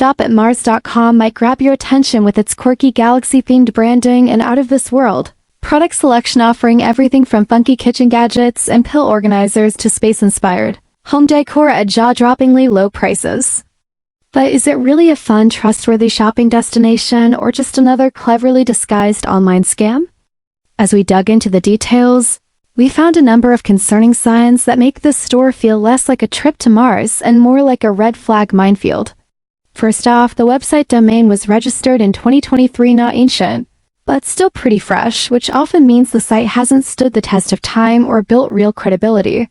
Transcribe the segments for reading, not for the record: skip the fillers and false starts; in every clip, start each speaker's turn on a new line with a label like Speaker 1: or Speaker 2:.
Speaker 1: shop@mars.com might grab your attention with its quirky galaxy-themed branding and out-of-this-world product selection, offering everything from funky kitchen gadgets and pill organizers to space-inspired home decor at jaw-droppingly low prices. But is it really a fun, trustworthy shopping destination or just another cleverly disguised online scam? As we dug into the details, we found a number of concerning signs that make this store feel less like a trip to Mars and more like a red flag minefield. First off, the website domain was registered in 2023, not ancient, but still pretty fresh, which often means the site hasn't stood the test of time or built real credibility.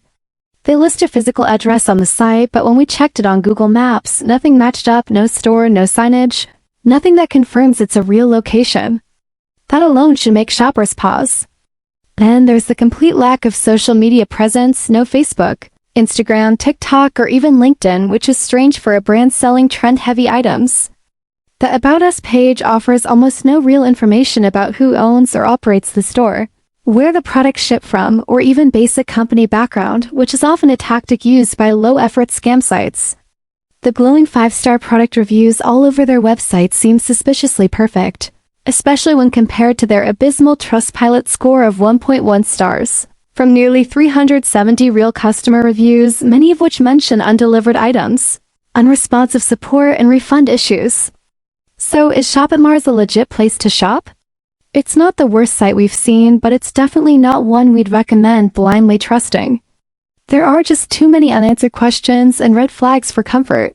Speaker 1: They list a physical address on the site, but when we checked it on Google Maps, nothing matched up, no store, no signage, nothing that confirms it's a real location. That alone should make shoppers pause. Then there's the complete lack of social media presence, no Facebook, Instagram, TikTok, or even LinkedIn, which is strange for a brand selling trend-heavy items. The About Us page offers almost no real information about who owns or operates the store, where the products ship from, or even basic company background, which is often a tactic used by low-effort scam sites. The glowing 5-star product reviews all over their website seem suspiciously perfect, especially when compared to their abysmal Trustpilot score of 1.1 stars. From nearly 370 real customer reviews, many of which mention undelivered items, unresponsive support, and refund issues. So is Shop at Mars a legit place to shop? It's not the worst site we've seen, but it's definitely not one we'd recommend blindly trusting. There are just too many unanswered questions and red flags for comfort.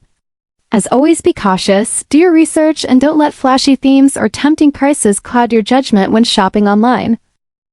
Speaker 1: As always, be cautious, do your research, and don't let flashy themes or tempting prices cloud your judgment when shopping online.